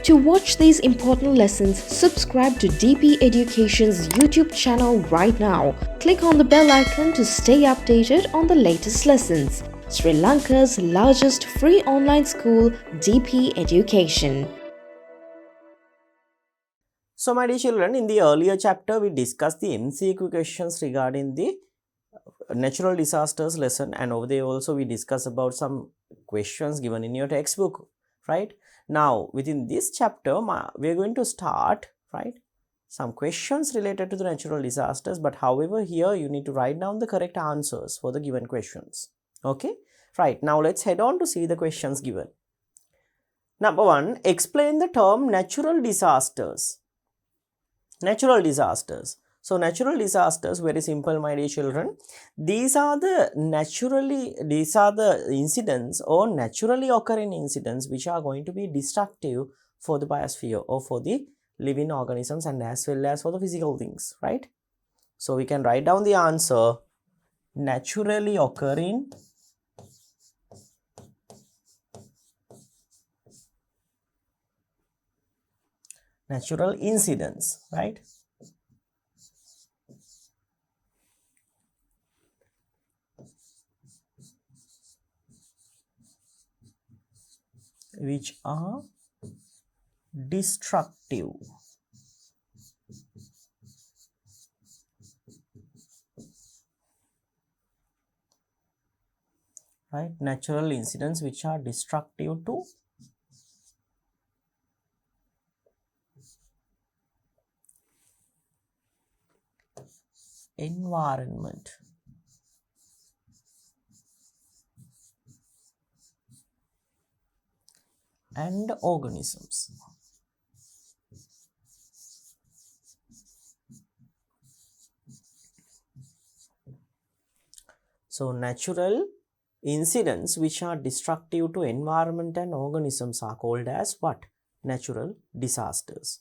To watch these important lessons, subscribe to DP Education's YouTube channel right now. Click on the bell icon to stay updated on the latest lessons. Sri Lanka's largest free online school, DP Education. So my dear children, in the earlier chapter we discussed the MCQ questions regarding the natural disasters lesson, and over there also we discussed about some questions given in your textbook, right? Now within this chapter we are going to start, right, some questions related to the natural disasters, but however here you need to write down the correct answers for the given questions. Okay, right, now let's head on to see the questions given. Number 1, explain the term natural disasters. Natural disasters. So natural disasters, very simple my dear children. These are the incidents or naturally occurring incidents which are going to be destructive for the biosphere or for the living organisms and as well as for the physical things, right? So we can write down the answer: naturally occurring natural incidents, right? Which are destructive. Right, natural incidents which are destructive to environment. And organisms. So natural incidents which are destructive to environment and organisms are called as what? Natural disasters.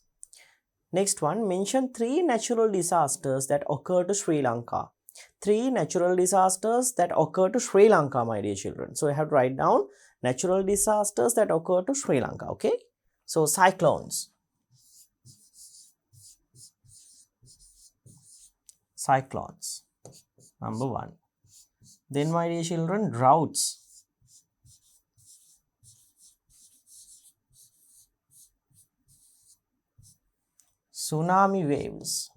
Next one, mention 3 natural disasters that occur to Sri Lanka. 3 natural disasters that occur to Sri Lanka, my dear children. So I have to write down natural disasters that occur to Sri Lanka, okay? So cyclones. Cyclones, number 1. Then my dear children, droughts. Tsunami waves.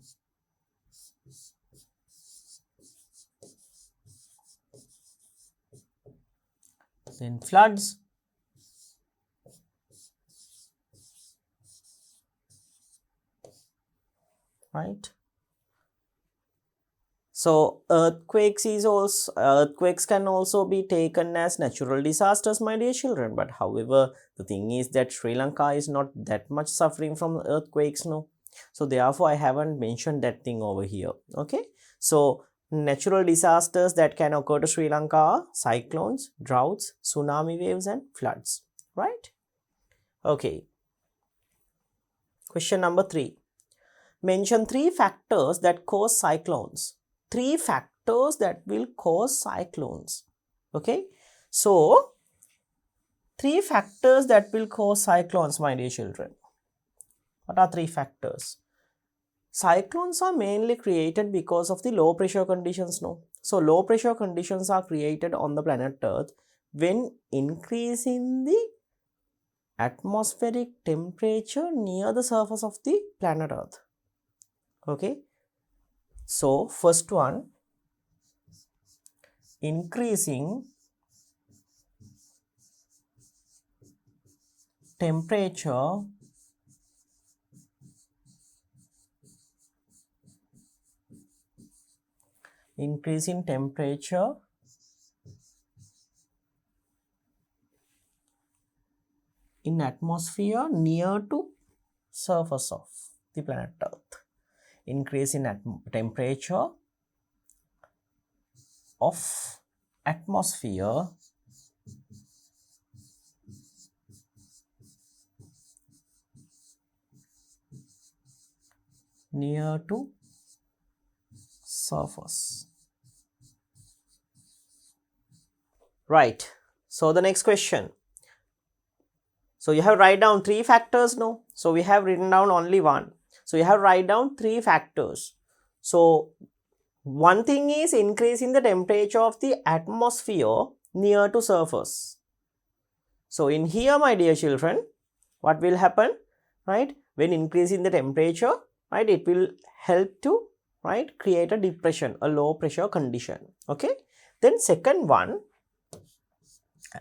Then floods. Right. So earthquakes can also be taken as natural disasters, my dear children. But however, the thing is that Sri Lanka is not that much suffering from earthquakes, no. So therefore, I haven't mentioned that thing over here. Okay. So natural disasters that can occur to Sri Lanka are cyclones, droughts, tsunami waves, and floods. Right. Okay. Question number 3. Mention 3 factors that cause cyclones. 3 factors that will cause cyclones. Okay. So, 3 factors that will cause cyclones, my dear children. What are 3 factors? Cyclones are mainly created because of the low pressure conditions, no? So, low pressure conditions are created on the planet Earth when increasing the atmospheric temperature near the surface of the planet Earth. Okay. So, first one, increasing temperature in atmosphere near to surface of the planet Earth. Increase in temperature of atmosphere near to surface. Right. So the next question. So you have write down 3 factors, no? So we have written down only one. So you have write down 3 factors. So one thing is increase in the temperature of the atmosphere near to surface. So in here, my dear children, what will happen, right? When increasing the temperature, right, it will help to, right, create a depression, a low pressure condition. Okay. Then second one,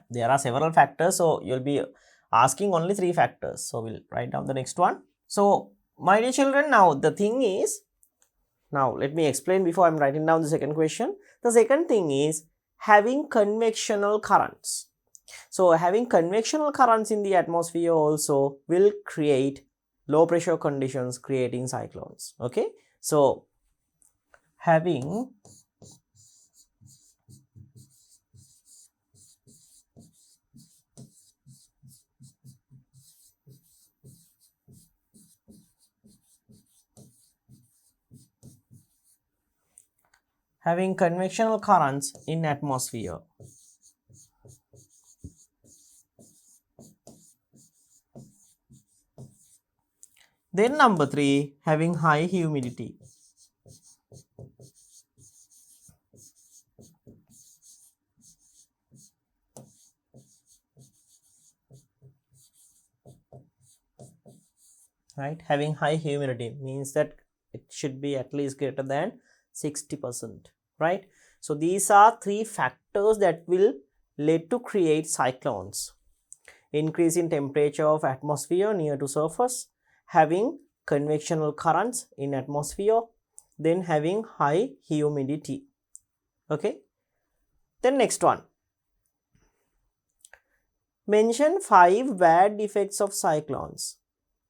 there are several factors, so you'll be asking only 3 factors. So we'll write down the next one. So my dear children, now the thing is, now let me explain before I'm writing down the second question. The second thing is having convectional currents. So having convectional currents in the atmosphere also will create low pressure conditions, creating cyclones. Okay. So having convectional currents in atmosphere. Then number 3, having high humidity. Right, having high humidity means that it should be at least greater than 60%, right? So these are 3 factors that will lead to create cyclones. Increase in temperature of atmosphere near to surface, having convectional currents in atmosphere, then having high humidity. Okay. Then next one, mention 5 bad effects of cyclones.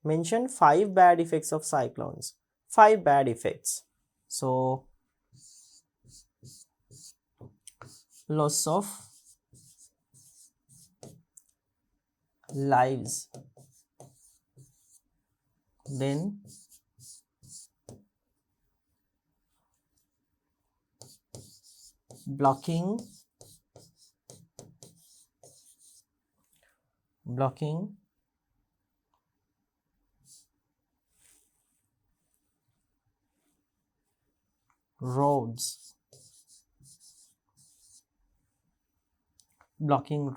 Mention 5 bad effects of cyclones. 5 bad effects. So loss of lives, then blocking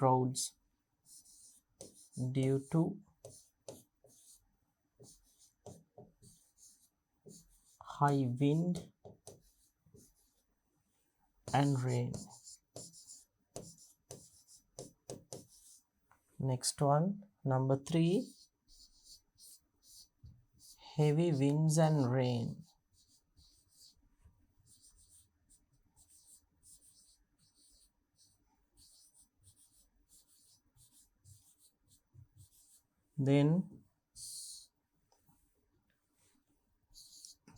roads, due to high wind and rain. Next one, number 3, heavy winds and rain. Then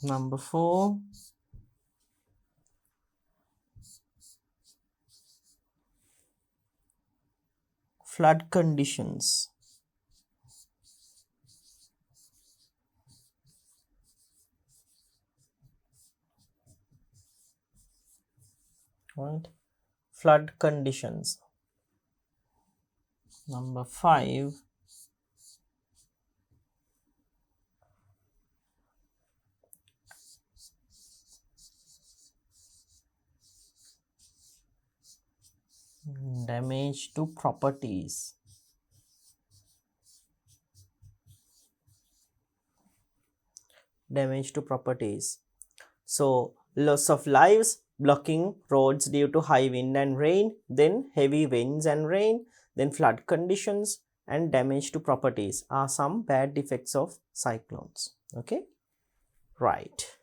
number 4, flood conditions. Right, flood conditions. Number 5, damage to properties. So loss of lives, blocking roads due to high wind and rain, then heavy winds and rain, then flood conditions and damage to properties are some bad effects of cyclones. Okay. Right.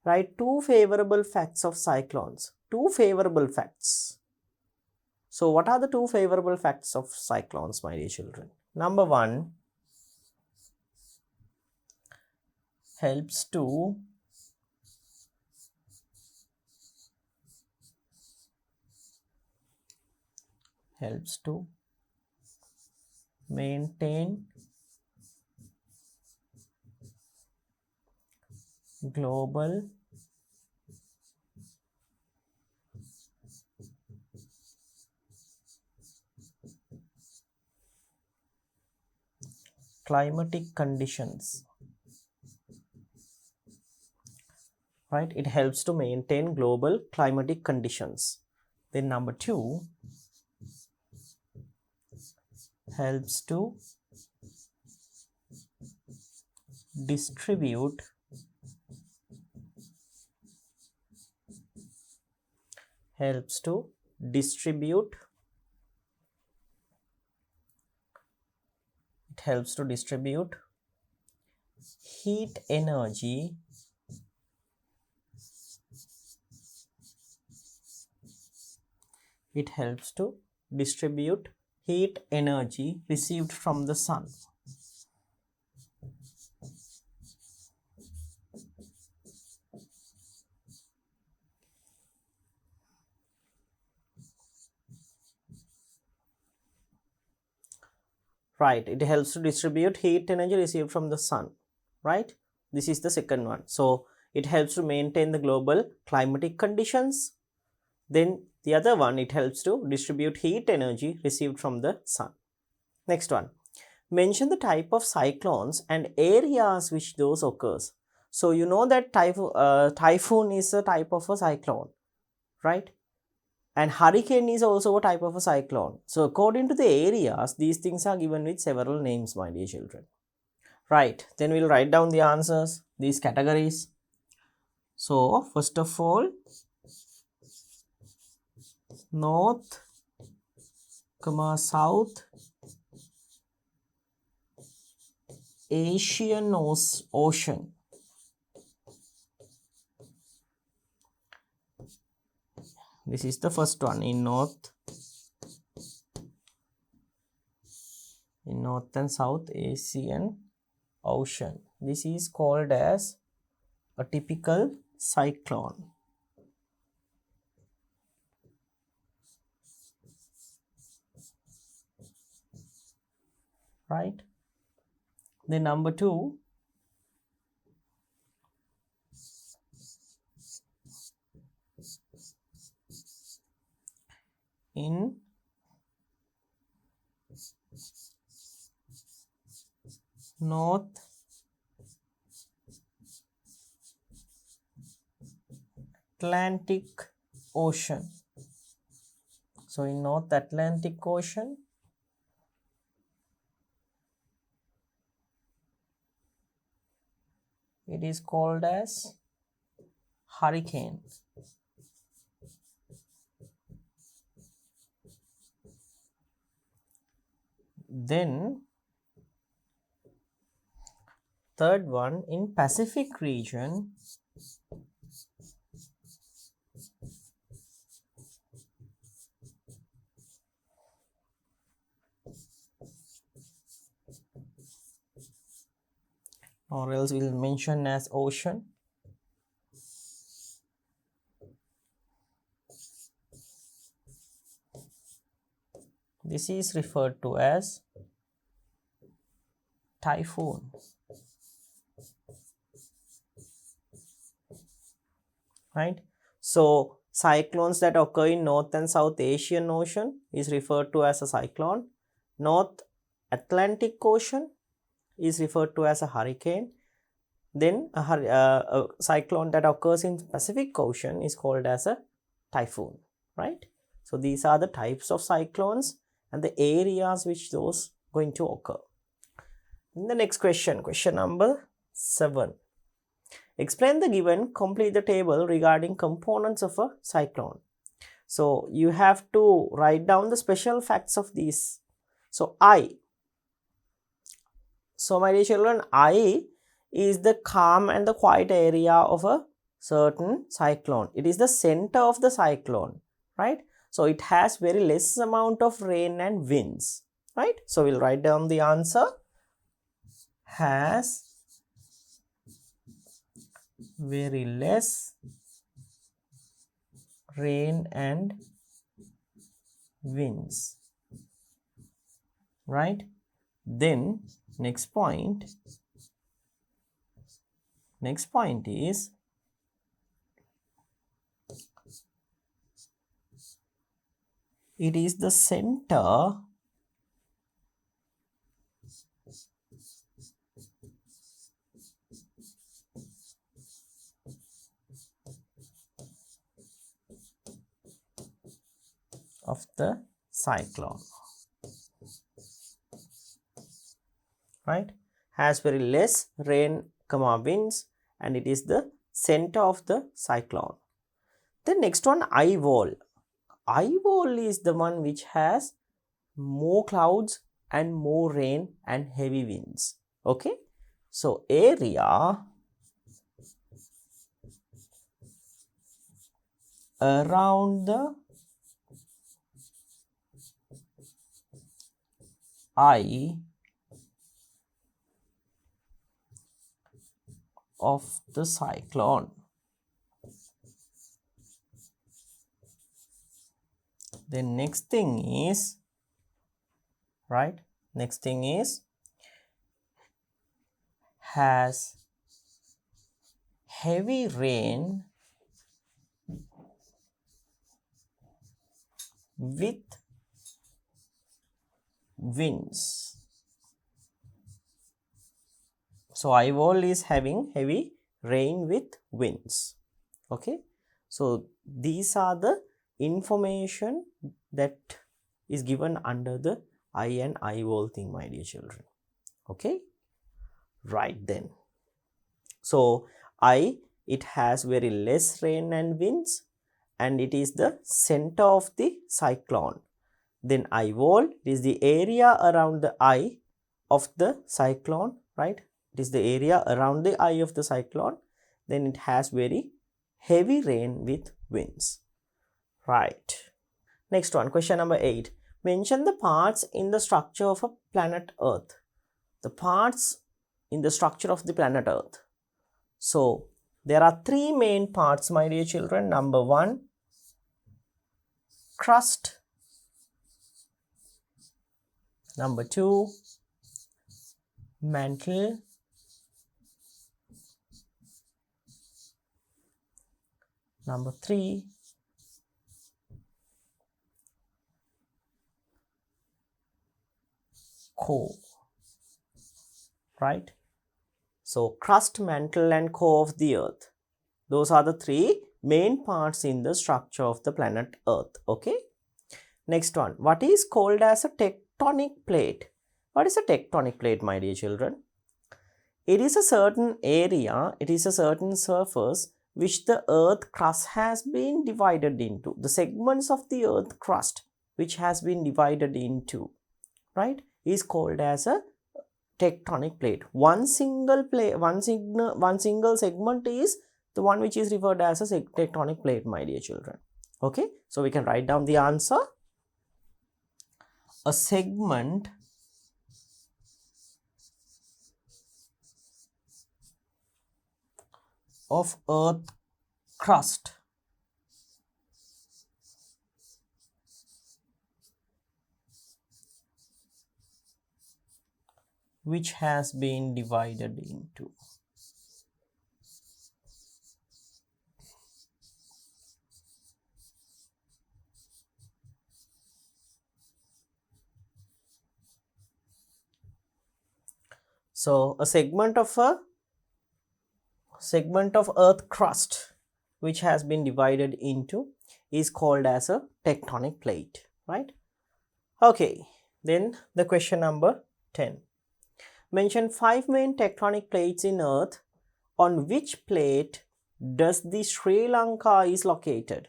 Write 2 favorable facts of cyclones. 2 favorable facts. So what are the 2 favorable facts of cyclones, my dear children? Number 1, helps to maintain global climatic conditions, right? It helps to maintain global climatic conditions. Then number 2, helps to distribute helps to distribute it helps to distribute heat energy it helps to distribute heat energy received from the sun. Right, it helps to distribute heat energy received from the sun, right? This is the second one. So it helps to maintain the global climatic conditions. Then the other one, it helps to distribute heat energy received from the sun. Next one, mention the type of cyclones and areas which those occurs. So you know that typhoon is a type of a cyclone, right? And hurricane is also a type of a cyclone. So according to the areas, these things are given with several names, my dear children. Right, then we'll write down the answers, these categories. So first of all, north, south, Asian Ocean. This is the first one in north and south Asian Ocean. This is called as a typical cyclone. Right. Then number 2, in North Atlantic Ocean. So in North Atlantic Ocean, it is called as hurricane. Then third one, in Pacific region, or else we'll mention as ocean. This is referred to as typhoon. Right? So cyclones that occur in North and South Asian Ocean is referred to as a cyclone. North Atlantic Ocean is referred to as a hurricane. Then a cyclone that occurs in Pacific Ocean is called as a typhoon, right? So these are the types of cyclones and the areas which those going to occur. In the next question, question number 7. Explain the given, complete the table regarding components of a cyclone. So you have to write down the special facts of these. So my dear children, I is the calm and the quiet area of a certain cyclone. It is the center of the cyclone, right? So it has very less amount of rain and winds, right? So we'll write down the answer. Has very less rain and winds, right? Then next point is it is the center of the cyclone, right? Has very less rain comma winds, and it is the center of the cyclone. The next one, eye wall. Eye wall is the one which has more clouds and more rain and heavy winds. Okay, so area around the eye of the cyclone. The next thing is, right, next thing is has heavy rain with winds. So eye wall is having heavy rain with winds. Okay, so these are the information that is given under the eye and eye wall thing, my dear children. Okay, right then. So eye, it has very less rain and winds, and it is the center of the cyclone. Then eye wall is the area around the eye of the cyclone, right? It is the area around the eye of the cyclone. Then it has very heavy rain with winds, right? Next one, question number 8. Mention the parts in the structure of a planet Earth. The parts in the structure of the planet Earth. So there are 3 main parts, my dear children. Number 1, crust. Number 2, mantle. Number 3, core, right? So crust, mantle and core of the earth. Those are the 3 main parts in the structure of the planet Earth. Okay. Next one, what is called as a tectonic plate? What is a tectonic plate, my dear children? It is a certain area, it is a certain surface which the earth crust has been divided into. The segments of the earth crust which has been divided into, right, is called as a tectonic plate. One single segment is the one which is referred as a tectonic plate, my dear children. Okay, so we can write down the answer. A segment of earth crust which has been divided into. So a segment of earth crust which has been divided into is called as a tectonic plate, right? Okay, then the question number 10. Mention 5 main tectonic plates in earth. On which plate does the Sri Lanka is located?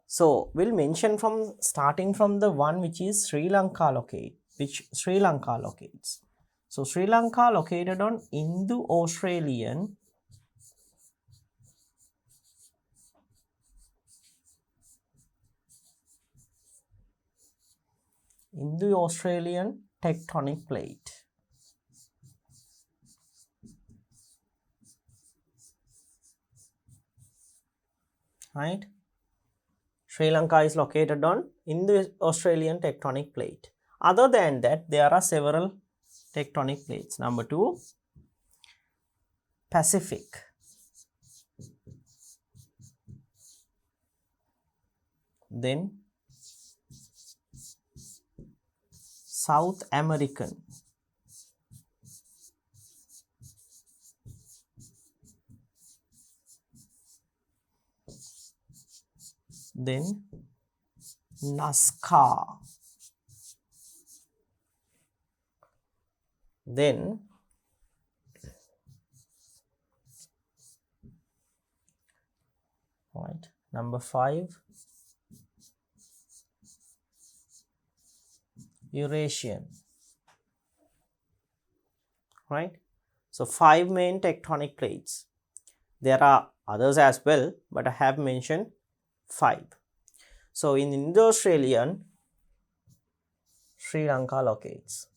So we'll mention from starting from the one which is Sri Lanka locates. So Sri Lanka located on Indo-Australian tectonic plate. Right? Sri Lanka is located on Indo-Australian tectonic plate. Other than that, there are several tectonic plates. Number 2, Pacific. Then South American. Then Nazca. Then right, number 5, Eurasian. Right, so 5 main tectonic plates. There are others as well, but I have mentioned 5. So in Indo-Australian, Sri Lanka locates.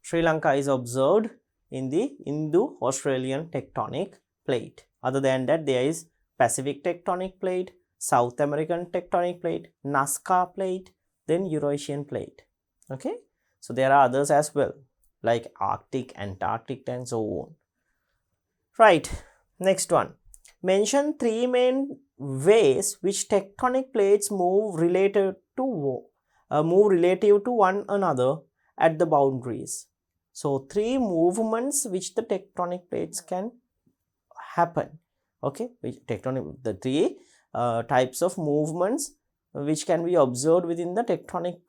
Sri Lanka is observed in the Indo-Australian tectonic plate. Other than that, there is Pacific tectonic plate, South American tectonic plate, Nazca plate, then Eurasian plate. Okay, so there are others as well, like Arctic, Antarctic, and so on. Right, next one. Mention 3 main ways which tectonic plates move relative to one another at the boundaries. So 3 movements which the tectonic plates can happen. Okay, the 3 types of movements which can be observed within the tectonic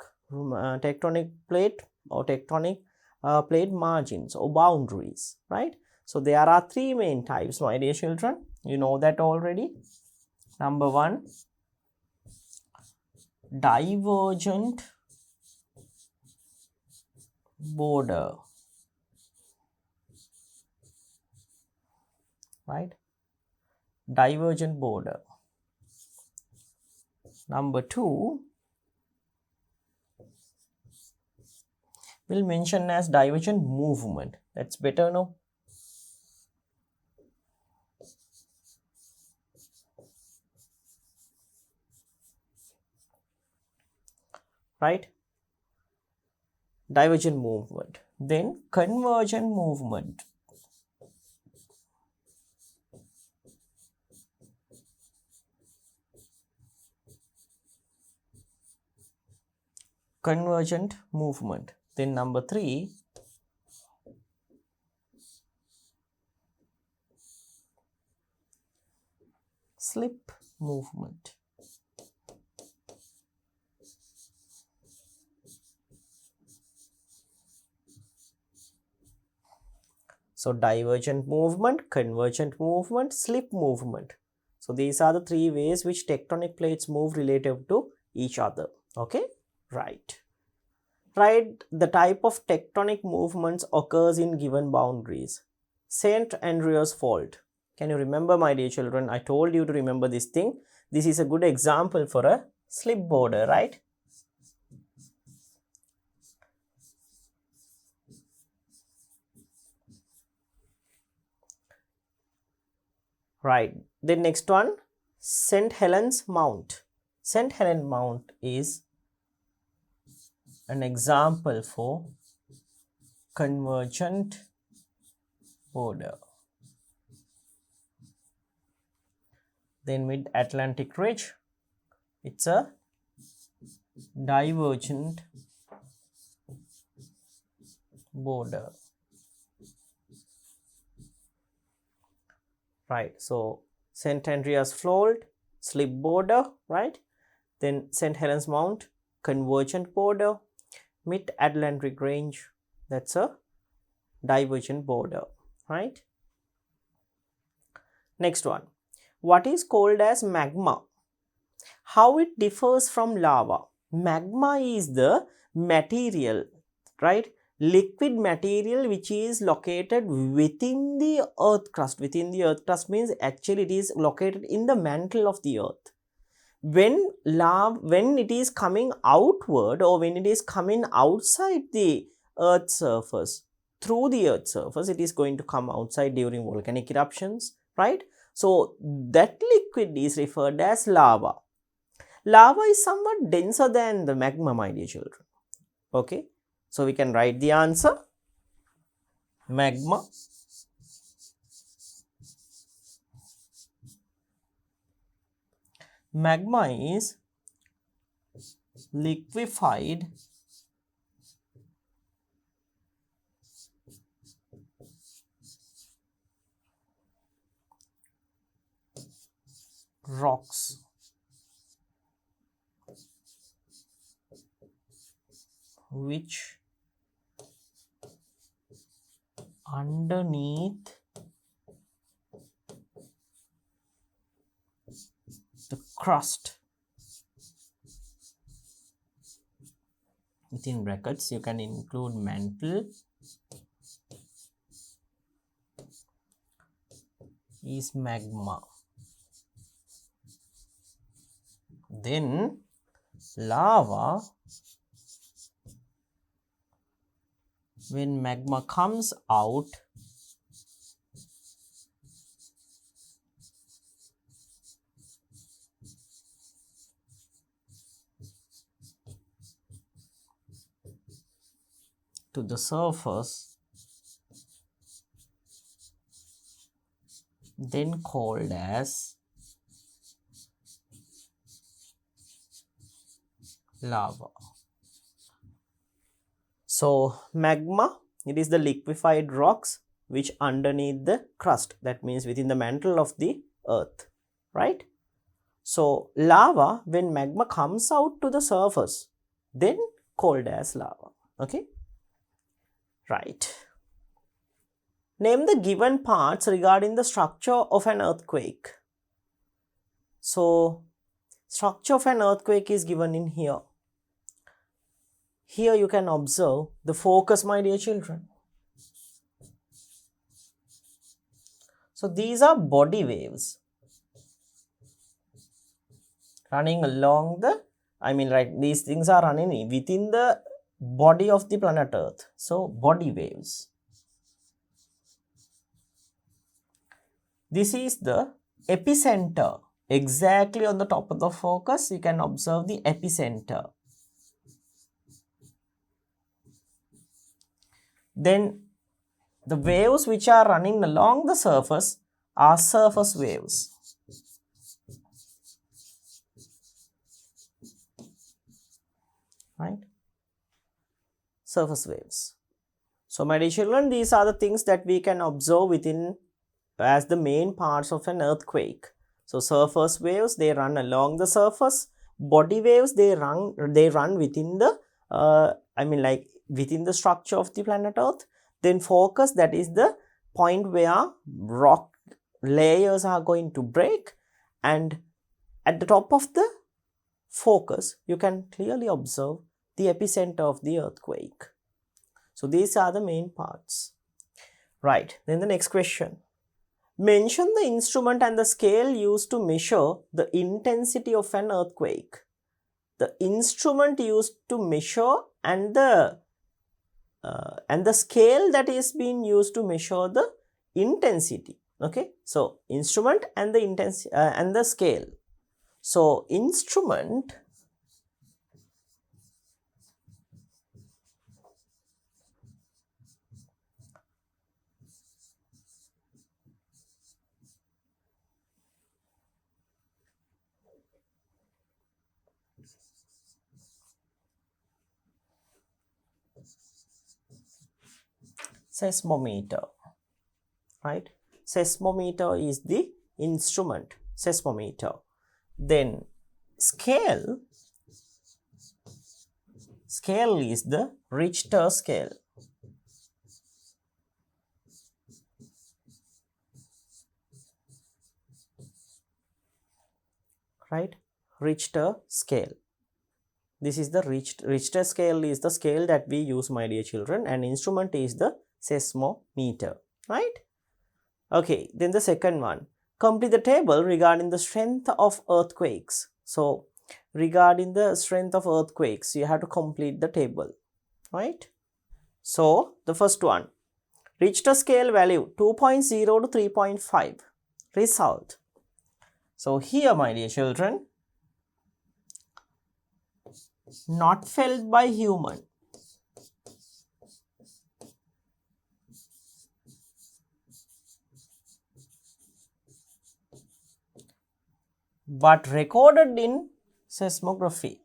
plate or tectonic plate margins or boundaries, right? So there are 3 main types, my dear children. You know that already. Number 1, divergent border. Right, divergent border. Number 2, we'll mention as divergent movement. That's better, no? Right, divergent movement. Then convergent movement. Convergent movement. Then number 3, slip movement. So divergent movement, convergent movement, slip movement. So these are the 3 ways which tectonic plates move relative to each other. Okay, right. Right, the type of tectonic movements occurs in given boundaries. St. Andreas Fault. Can you remember, my dear children? I told you to remember this thing. This is a good example for a slip border, right? Right. The next one, St. Helens Mount. St. Helens Mount is an example for convergent border. Then Mid-Atlantic Ridge, it's a divergent border. Right, so St. Andreas Fault, slip border, right? Then St. Helens Mount, convergent border. Mid-Atlantic Range, that's a divergent border, right? Next one, what is called as magma? How it differs from lava? Magma is the material, right? Liquid material which is located within the earth crust. Within the earth crust means actually it is located in the mantle of the earth. When it is coming outward or when it is coming outside the earth's surface, through the earth's surface, it is going to come outside during volcanic eruptions, right? So that liquid is referred as lava. Lava is somewhat denser than the magma, my dear children. Okay, so we can write the answer. Magma is liquefied rocks which underneath the crust, within brackets you can include mantle, is magma. Then lava, when magma comes out, to the surface, then called as lava. So magma, it is the liquefied rocks which underneath the crust, that means within the mantle of the earth, right? So lava, when magma comes out to the surface, then called as lava. Okay, right. Name the given parts regarding the structure of an earthquake. So structure of an earthquake is given in here. Here you can observe the focus, my dear children. So these are body waves running along the, these things are running within the body of the planet Earth. So body waves. This is the epicenter. Exactly on the top of the focus, you can observe the epicenter. Then the waves which are running along the surface are surface waves. Right? Surface waves. So my dear children, these are the things that we can observe within as the main parts of an earthquake. So surface waves, they run along the surface. Body waves, they run within the within the structure of the planet Earth. Then focus, that is the point where rock layers are going to break, and at the top of the focus you can clearly observe the epicenter of the earthquake. So these are the main parts. Right, then the next question. Mention the instrument and the scale used to measure the intensity of an earthquake. The instrument used to measure and the scale that is being used to measure the intensity. Okay, so instrument and the intensity and the scale. So instrument seismometer, right? Seismometer is the instrument, seismometer. Then scale is the Richter scale. Right? Richter scale. This is the Richter scale is the scale that we use, my dear children, and instrument is the seismometer, right? Okay, then the second one. Complete the table regarding the strength of earthquakes. So regarding the strength of earthquakes, you have to complete the table, right? So the first one, Richter scale value 2.0 to 3.5. Result. So here, my dear children, not felt by human. But recorded in seismography.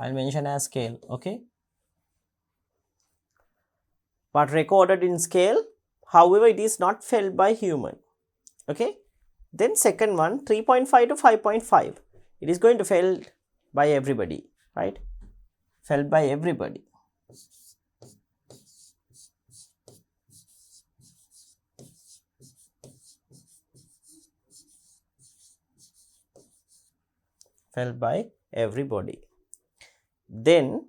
I'll mention as scale, okay? But recorded in scale, however, it is not felt by human, okay? Then second one, 3.5 to 5.5, it is going to felt by everybody, right? Felt by everybody. Felt by everybody. Then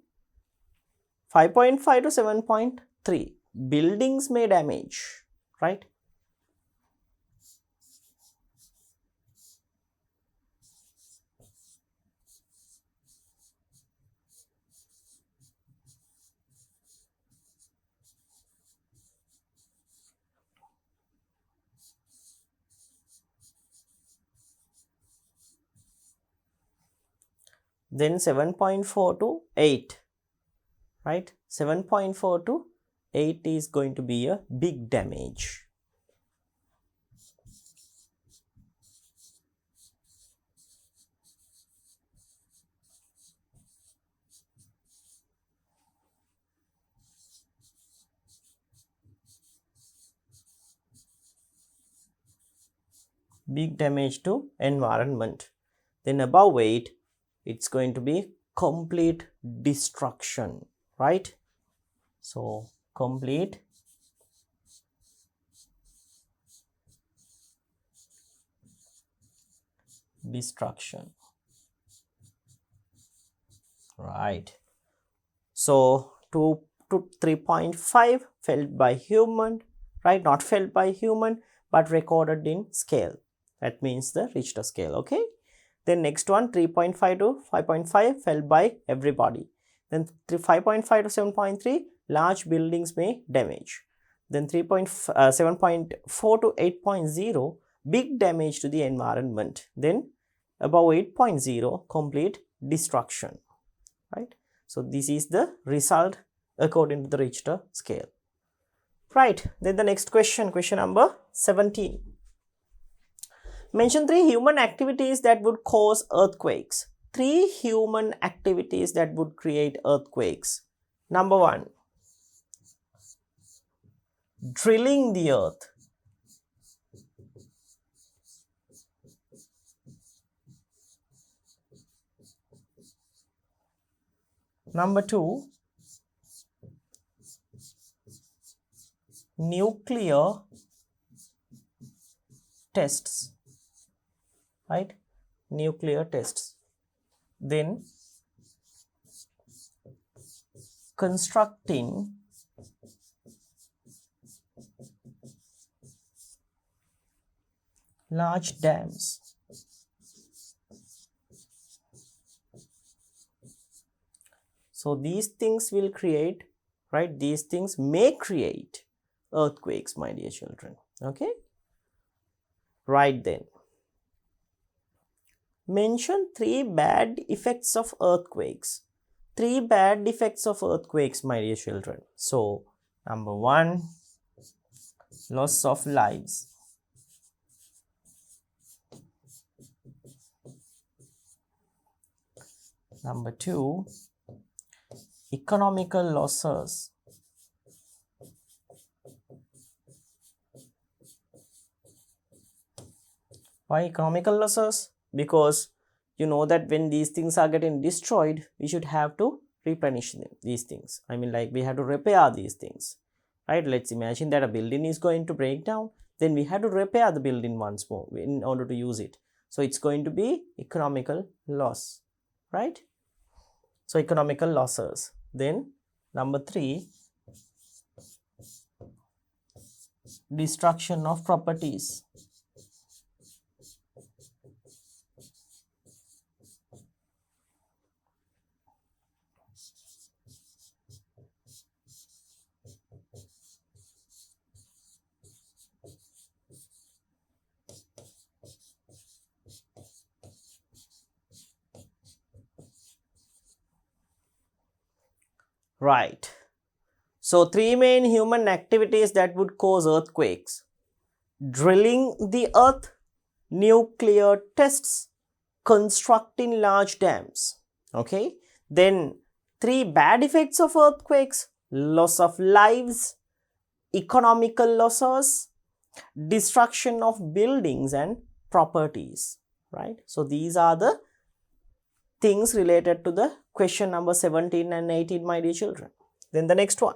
5.5 to 7.3, buildings may damage, right? Then 7.4 to 8, right? 7.4 to 8 is going to be a big damage. Big damage to environment. Then above 8, it's going to be complete destruction, right? So complete destruction, right? So 2 to 3.5 felt by human, right? Not felt by human, but recorded in scale. That means the Richter scale, okay? Then next one, 3.5 to 5.5 felt by everybody. Then 5.5 to 7.3, large buildings may damage. Then 7.4 to 8.0, big damage to the environment. Then above 8.0, complete destruction, right? So this is the result according to the Richter scale, right? Then the next question, question number 17. Mention 3 human activities that would cause earthquakes. 3 human activities that would create earthquakes. Number 1, drilling the earth. Number 2, nuclear tests, right? Nuclear tests. Then constructing large dams. So these things will create, right? These things may create earthquakes, my dear children, okay? Right then. Mention 3 bad effects of earthquakes. 3 bad effects of earthquakes, my dear children. So, number 1, loss of lives. Number 2, economical losses. Why economical losses? Because you know that when these things are getting destroyed, we should have to replenish them, these things. I mean, like, we have to repair these things, right? Let's imagine that a building is going to break down, then we have to repair the building once more in order to use it. So it's going to be economical loss, right? So economical losses. Then number 3, destruction of properties. Right. So 3 main human activities that would cause earthquakes: drilling the earth, nuclear tests, constructing large dams. Okay. Then 3 bad effects of earthquakes: loss of lives, economical losses, destruction of buildings and properties, right? So these are the things related to the question number 17 and 18, my dear children. Then the next one,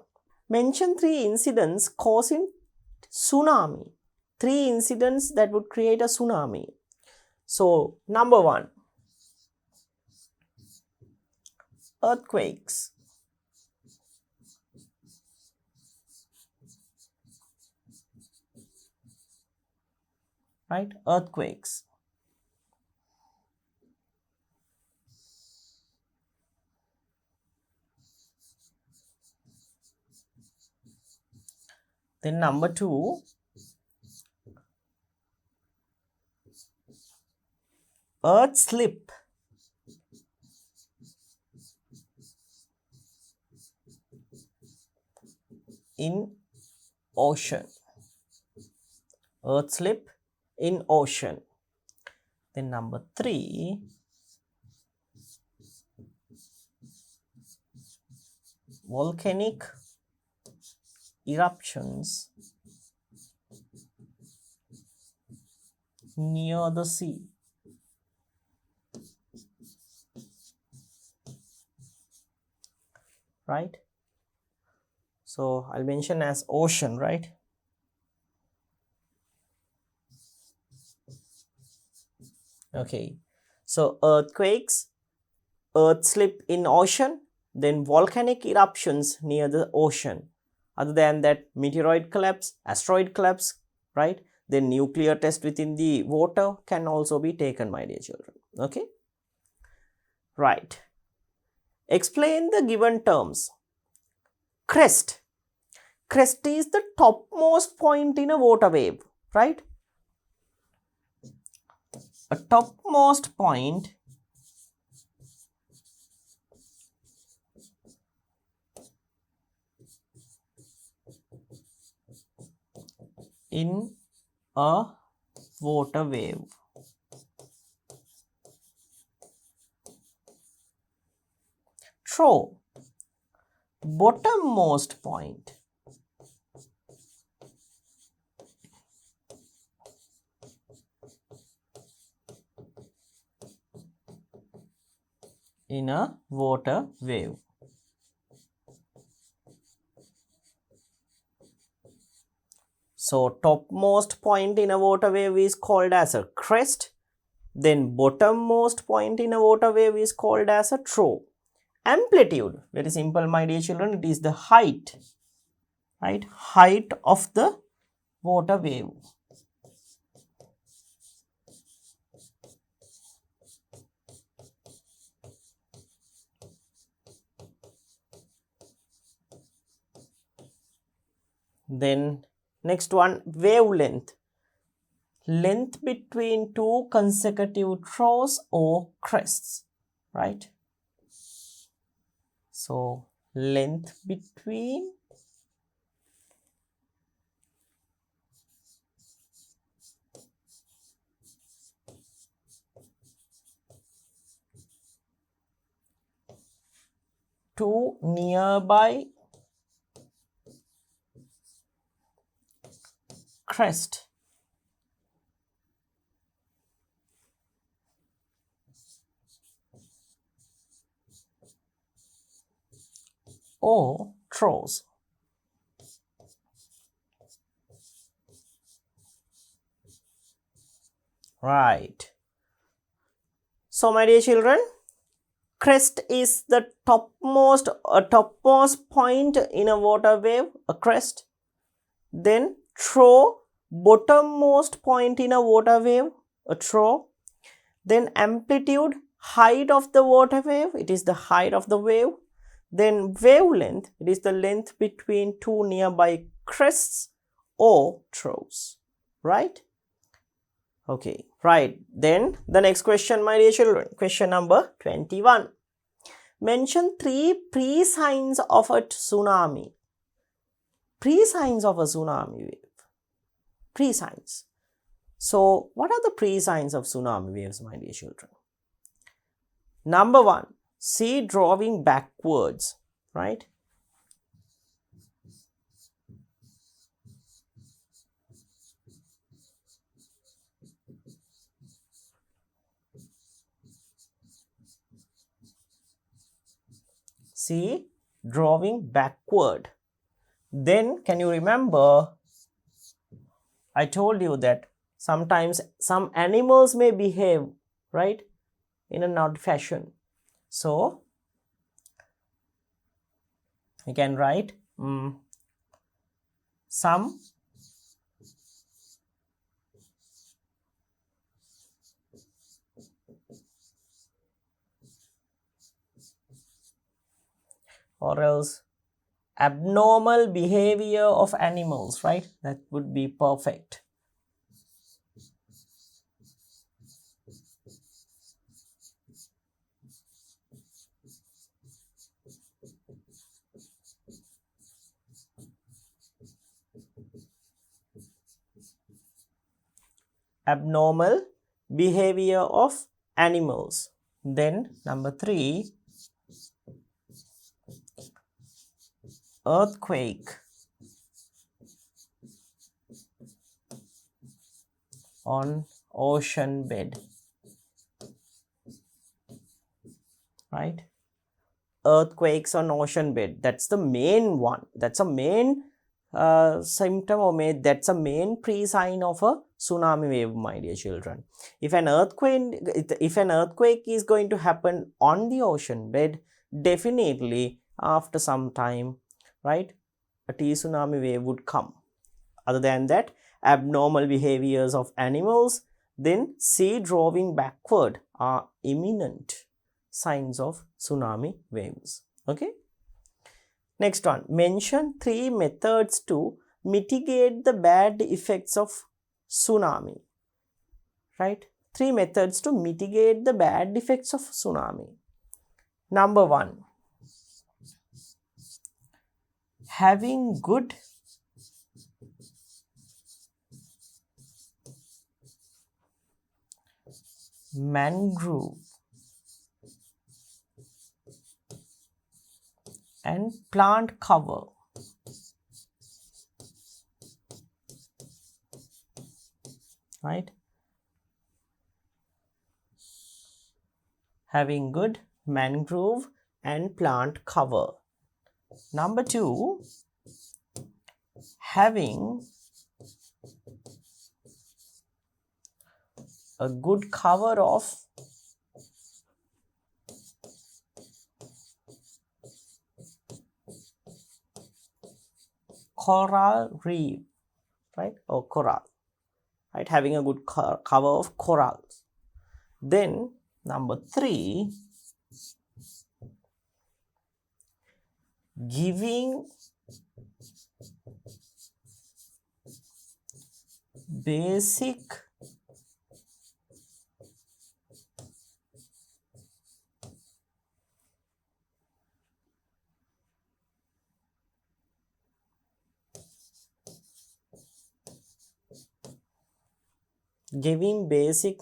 mention 3 incidents causing tsunami. 3 incidents that would create a tsunami. So number 1, earthquakes. Right, earthquakes. Then number 2, earth slip. In ocean. Earth slip in ocean. Then number 3, volcanic eruptions near the sea. Right? So I'll mention as ocean, right? Okay. So earthquakes, earth slip in ocean, then volcanic eruptions near the ocean. Other than that, meteoroid collapse, asteroid collapse, right? Then nuclear test within the water can also be taken, my dear children. Okay? Right. Explain the given terms. Crest. Crest is the topmost point in a water wave, right? A topmost point in a water wave. Trough, bottommost point. In a water wave. So topmost point in a water wave is called as a crest. Then bottommost point in a water wave is called as a trough. Amplitude, very simple, my dear children, it is the height, right? Height of the water wave. Then next one, wavelength. Length between 2 consecutive troughs or crests, right? So length between two nearby crest or troughs. Right. So my dear children, crest is the topmost point in a water wave, a crest. Then trough, bottommost point in a water wave, a trough. Then amplitude, height of the water wave, it is the height of the wave. Then wavelength, it is the length between 2 nearby crests or troughs, right? Okay, right. Then the next question, my dear children, question number 21. Mention 3 pre-signs of a tsunami. Pre-signs of a tsunami wave. Pre-signs. So, what are the pre-signs of tsunami waves, my dear children? Number 1, C, drawing backwards, right? C, drawing backward. Then can you remember I told you that sometimes some animals may behave, right, in an odd fashion. So you can write some or else abnormal behavior of animals, right? That would be perfect. Abnormal behavior of animals. Then number 3, earthquake on ocean bed, right? Earthquakes on ocean bed, that's the main one, that's a main symptom, or that's a main pre-sign of a tsunami wave, my dear children. If an earthquake is going to happen on the ocean bed, definitely after some time, right, a tsunami wave would come. Other than that, abnormal behaviors of animals, then sea drawing backward are imminent signs of tsunami waves. Okay. Next one, mention 3 methods to mitigate the bad effects of tsunami, right? 3 methods to mitigate the bad effects of tsunami. Number 1, having good mangrove and plant cover. Right? Having good mangrove and plant cover. Number 2, having a good cover of coral reef, right, or coral, right, having a good cover of corals. Then number 3, giving basic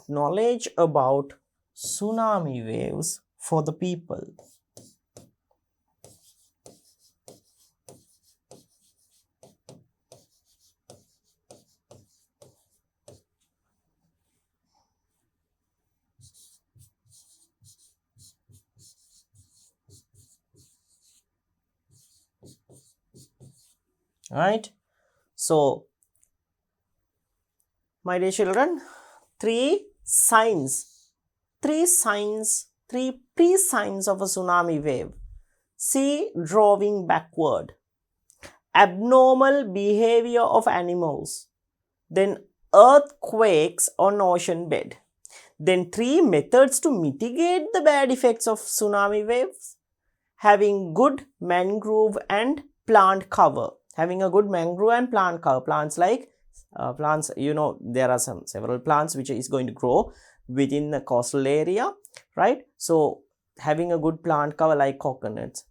knowledge about tsunami waves for the people. Right? So, my dear children, 3 pre-signs of a tsunami wave. Sea drawing backward, abnormal behavior of animals, then earthquakes on ocean bed. Then 3 methods to mitigate the bad effects of tsunami waves: having good mangrove and plant cover. Having a good mangrove and plant cover. Plants like plants, there are several plants which is going to grow within the coastal area, right? So having a good plant cover like coconuts,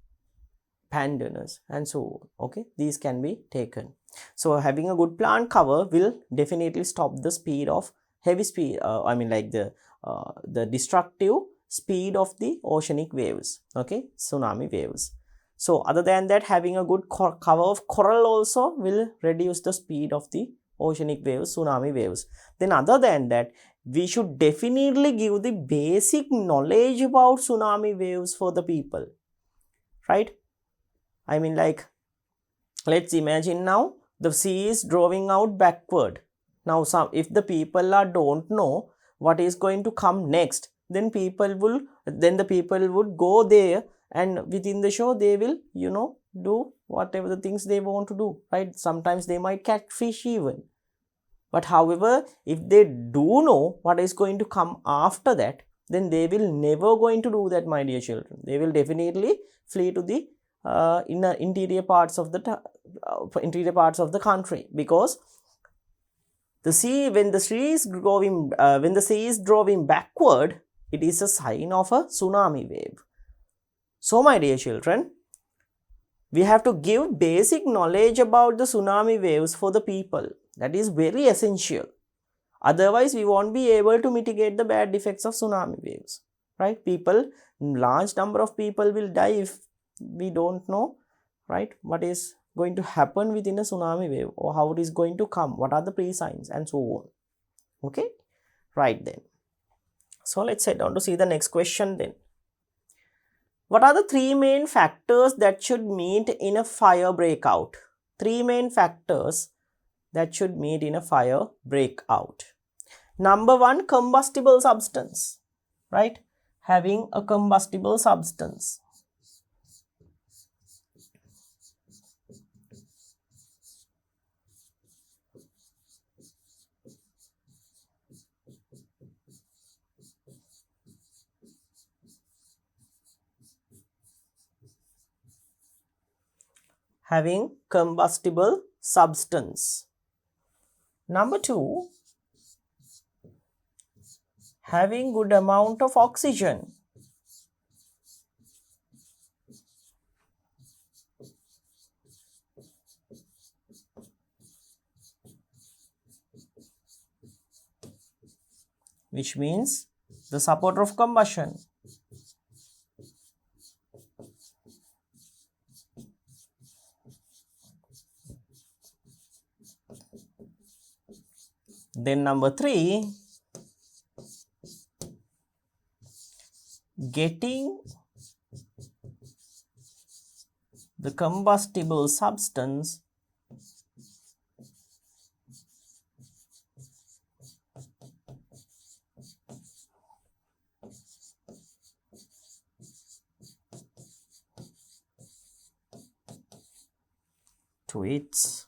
pandanus, and so on. Okay, these can be taken. So having a good plant cover will definitely stop the speed of heavy speed, the destructive speed of the oceanic waves, okay, tsunami waves. So other than that, having a good cover of coral also will reduce the speed of the oceanic waves, tsunami waves. Then other than that, we should definitely give the basic knowledge about tsunami waves for the people, right? I mean, like, let's imagine now the sea is drawing out backward. Now if the people don't know what is going to come next, then the people would go there, and within the show they will do whatever the things they want to do, right? Sometimes they might catch fish even. But however, if they do know what is going to come after that, then they will never going to do that, my dear children. They will definitely flee to the interior parts of the country, because the sea, when the sea is drawing backward, it is a sign of a tsunami wave. So my dear children, we have to give basic knowledge about the tsunami waves for the people. That is very essential. Otherwise, we won't be able to mitigate the bad effects of tsunami waves, right? Large number of people will die if we don't know, right, what is going to happen within a tsunami wave, or how it is going to come, what are the pre-signs, and so on. Okay, right then. So let's head on to see the next question then. What are the three main factors that should meet in a fire breakout? Three main factors that should meet in a fire breakout. Number one, combustible substance, right? Having a combustible substance. Having combustible substance. Number two, having good amount of oxygen. Which means the support of combustion. Then number three, getting the combustible substance to its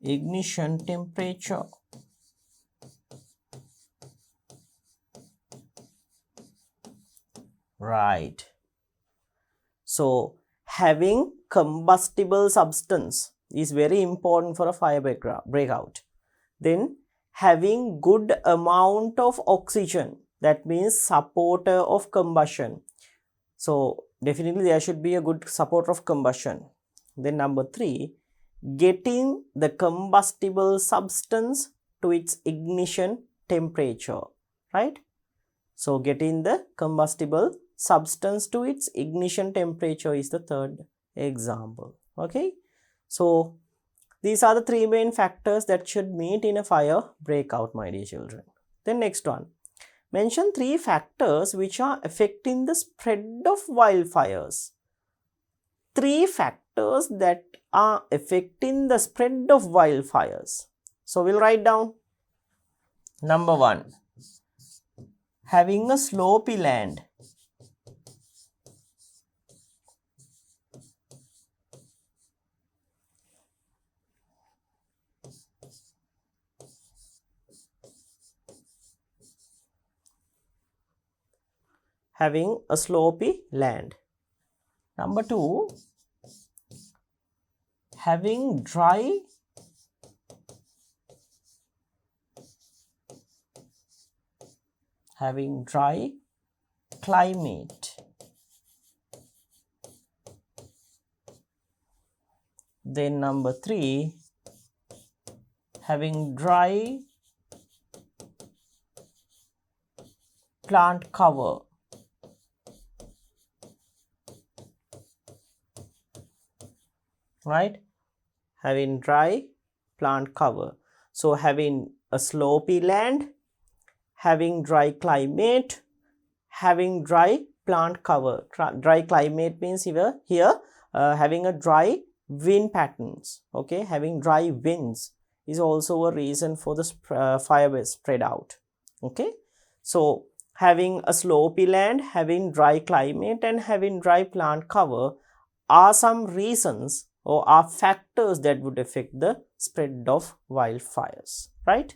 ignition temperature. Right. So having combustible substance is very important for a fire breakout. Then having good amount of oxygen, that means supporter of combustion. So definitely there should be a good support of combustion. Then number three, getting the combustible substance to its ignition temperature, right? So getting the combustible substance to its ignition temperature is the third example. Okay, so these are the three main factors that should meet in a fire breakout, my dear children. Then next one, mention three factors which are affecting the spread of wildfires. Three factors that are affecting the spread of wildfires. So we'll write down. Number one, having a slopey land. Having a slopey land. Number two, having dry climate. Then number three, having dry plant cover. Right, having dry plant cover. So having a slopy land, having dry climate, having dry plant cover. Dry climate means here having a dry wind patterns. Okay, having dry winds is also a reason for the fire spread out. Okay, so having a slopy land, having dry climate, and having dry plant cover are some reasons or are factors that would affect the spread of wildfires, right?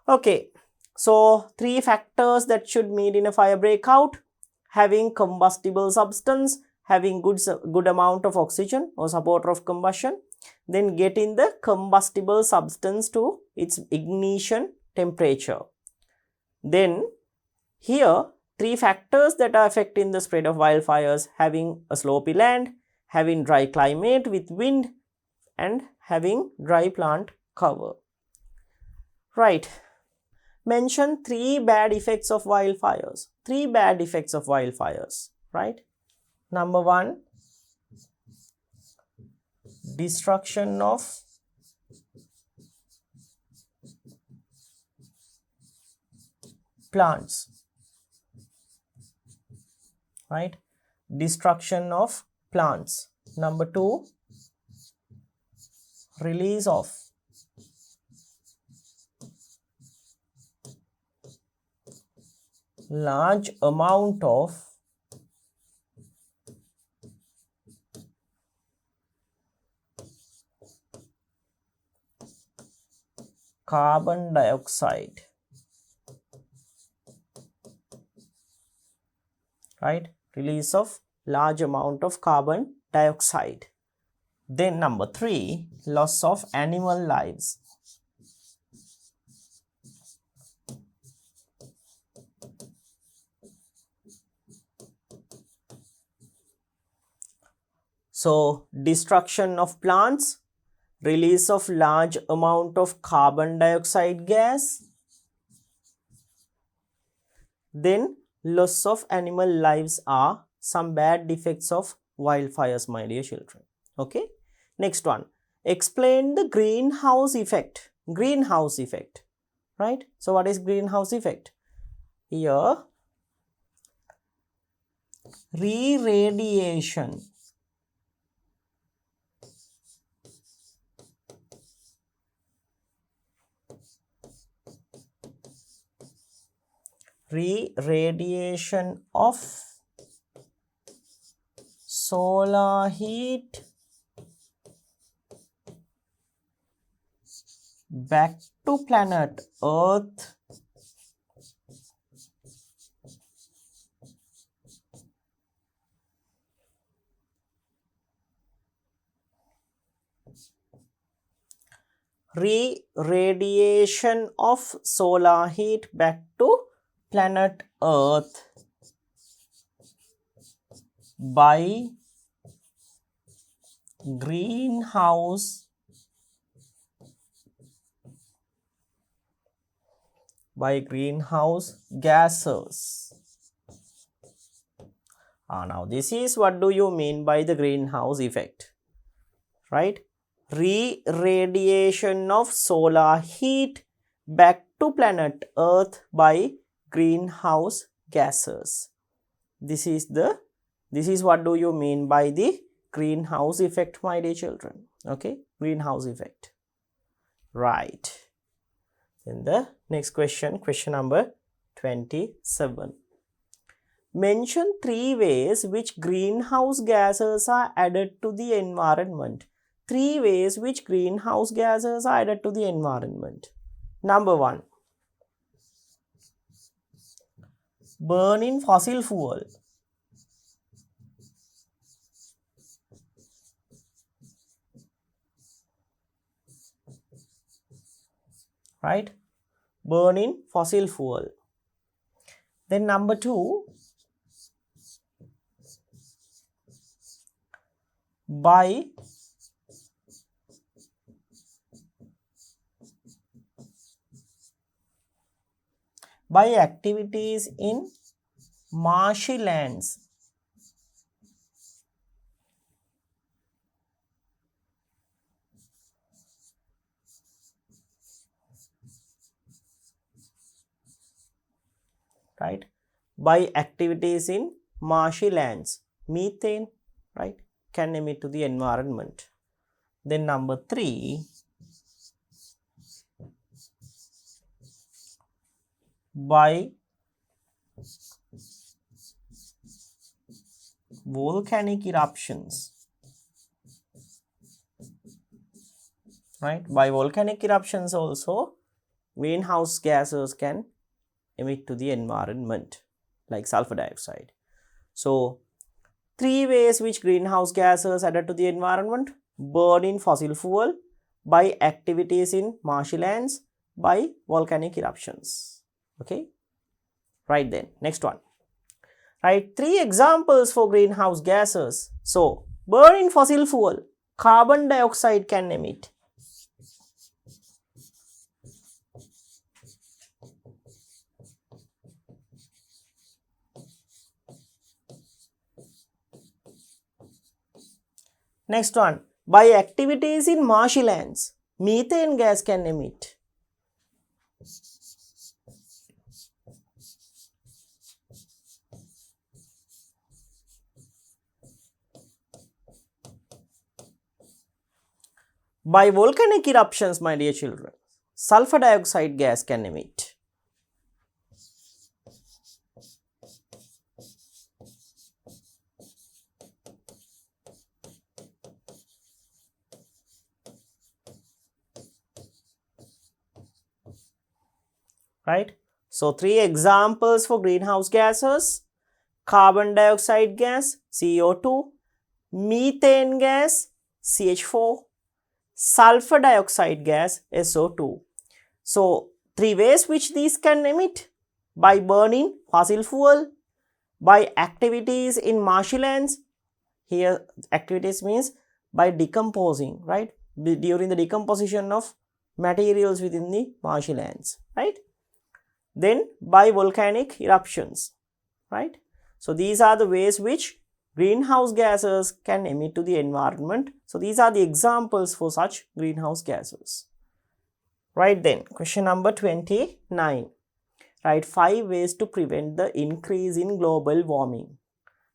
Okay, so 3 factors that should meet in a fire breakout: having combustible substance, having good amount of oxygen or supporter of combustion, then getting the combustible substance to its ignition temperature. Then here 3 factors that are affecting the spread of wildfires: having a slopy land, having dry climate with wind, and having dry plant cover. Right. Mention 3 bad effects of wildfires. 3 bad effects of wildfires. Right. Number 1, destruction of plants. Right. Destruction of plants. Number 2, release of large amount of carbon dioxide. Right, release of large amount of carbon dioxide. Then number 3, loss of animal lives. So destruction of plants, release of large amount of carbon dioxide gas, then loss of animal lives are some bad effects of wildfires, my dear children. Okay, next one, explain the greenhouse effect. Greenhouse effect, right? So what is greenhouse effect? Here, re-radiation of solar heat back to planet Earth re-radiation of solar heat back to planet Earth by greenhouse gases. Now this is what do you mean by the greenhouse effect, right? Re-radiation of solar heat back to planet Earth by greenhouse gases. This is what do you mean by the greenhouse effect, my dear children. Okay, greenhouse effect. Right. Then the next question, question number 27. Mention 3 ways which greenhouse gases are added to the environment. 3 ways which greenhouse gases are added to the environment. Number 1, burning fossil fuel. Right, burning fossil fuel. Then number 2, by by activities in marshy lands. Right, by activities in marshy lands, methane, right, can emit to the environment. Then number 3, by volcanic eruptions, right, by volcanic eruptions also greenhouse gases can emit to the environment like sulfur dioxide. So 3 ways which greenhouse gases added to the environment: burning fossil fuel, by activities in marshy lands, by volcanic eruptions. Okay, right, then next one, right, 3 examples for greenhouse gases. So burning fossil fuel, carbon dioxide can emit. Next one, by activities in marshy lands, methane gas can emit. By volcanic eruptions, my dear children, sulfur dioxide gas can emit. Right, so 3 examples for greenhouse gases: carbon dioxide gas, CO2, methane gas, CH4, sulfur dioxide gas, SO2. So 3 ways which these can emit: by burning fossil fuel, by activities in marshy lands. Here activities means by decomposing, right, during the decomposition of materials within the marshy lands, right. Then by volcanic eruptions, right. So these are the ways which greenhouse gases can emit to the environment. So these are the examples for such greenhouse gases. Right, then question number 29. Right, 5 ways to prevent the increase in global warming.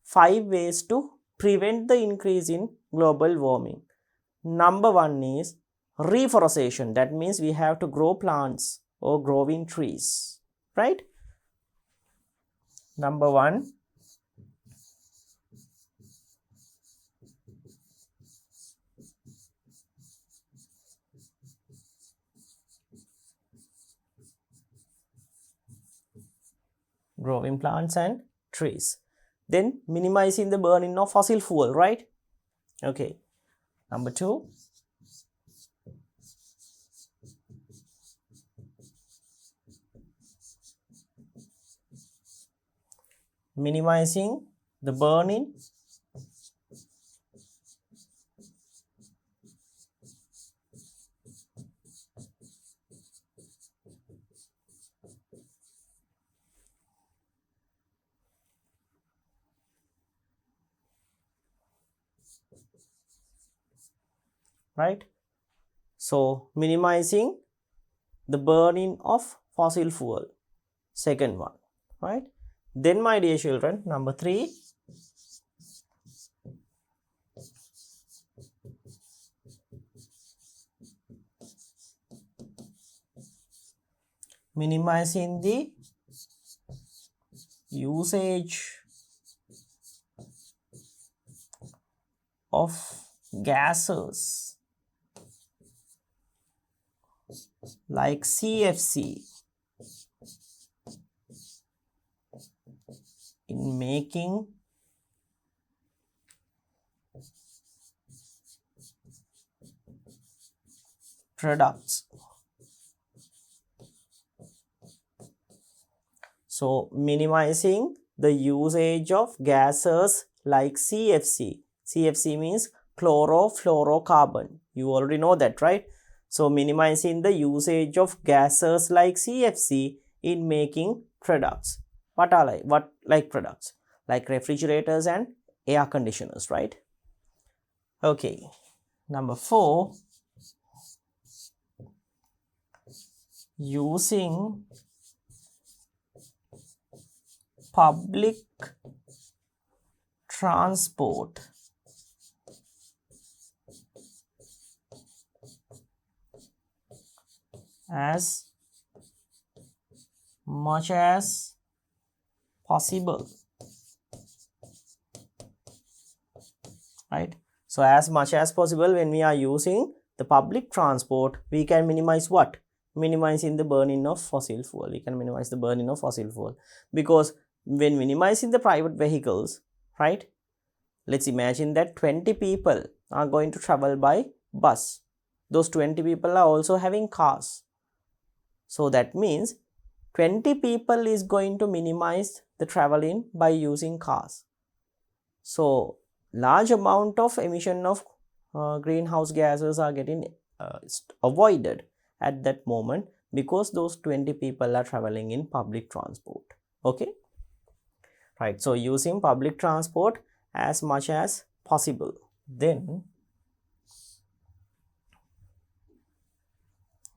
5 ways to prevent the increase in global warming. Number 1 is reforestation. That means we have to grow plants or growing trees, right. Number 1, growing plants and trees. Then minimizing the burning of fossil fuel, right. Okay, number 2, minimizing the burning right. So minimizing the burning of fossil fuel, second one, right. Then my dear children, number 3, minimizing the usage of gases like CFC in making products. So minimizing the usage of gases like CFC. CFC means chlorofluorocarbon. You already know that, right? So minimizing the usage of gases like CFC in making products. What are like products? Like refrigerators and air conditioners, right? Okay. Number 4, using public transport as much as possible, right? So as much as possible, when we are using the public transport, we can minimize what? Minimizing the burning of fossil fuel. We can minimize the burning of fossil fuel, because when minimizing the private vehicles, right, let's imagine that 20 people are going to travel by bus. Those 20 people are also having cars. So that means 20 people is going to minimize the traveling by using cars. So large amount of emission of greenhouse gases are getting avoided at that moment, because those 20 people are traveling in public transport. Okay, right. So using public transport as much as possible. Then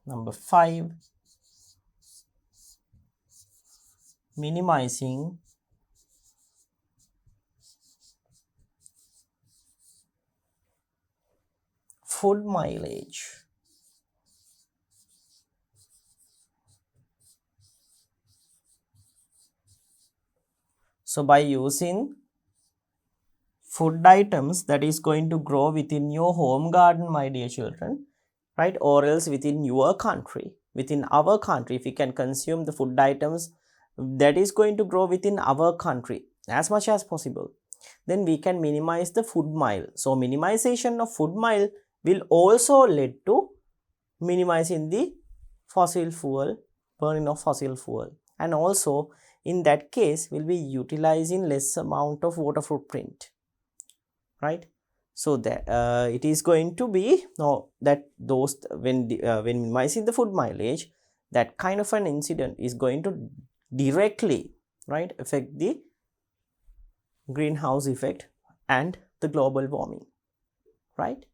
number 5, minimizing food mileage. So by using food items that is going to grow within your home garden, my dear children, right, or else within your country, within our country, if we can consume the food items that is going to grow within our country as much as possible, then we can minimize the food mile. So minimization of food mile will also lead to minimizing the fossil fuel, burning of fossil fuel, and also in that case we'll be utilizing less amount of water footprint, right? So that it is going to be that those when minimizing the food mileage, that kind of an incident is going to directly, right, affect the greenhouse effect and the global warming, right?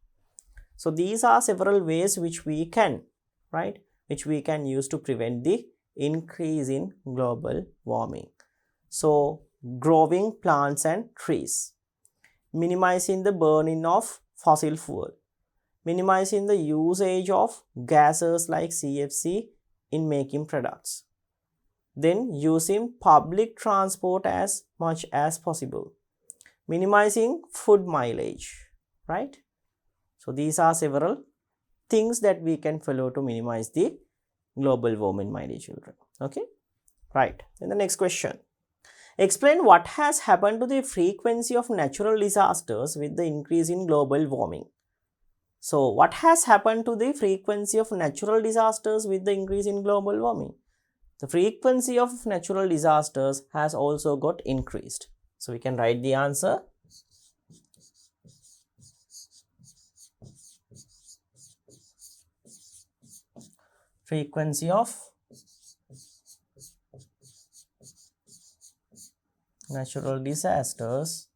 So these are several ways which we can, right, which we can use to prevent the increase in global warming. So growing plants and trees, minimizing the burning of fossil fuel, minimizing the usage of gases like CFC in making products, then using public transport as much as possible, minimizing food mileage, right? So these are several things that we can follow to minimize the global warming, my dear children. Okay, right. In the next question, explain what has happened to the frequency of natural disasters with the increase in global warming. So what has happened to the frequency of natural disasters with the increase in global warming? The frequency of natural disasters has also got increased. So we can write the answer. Frequency of natural disasters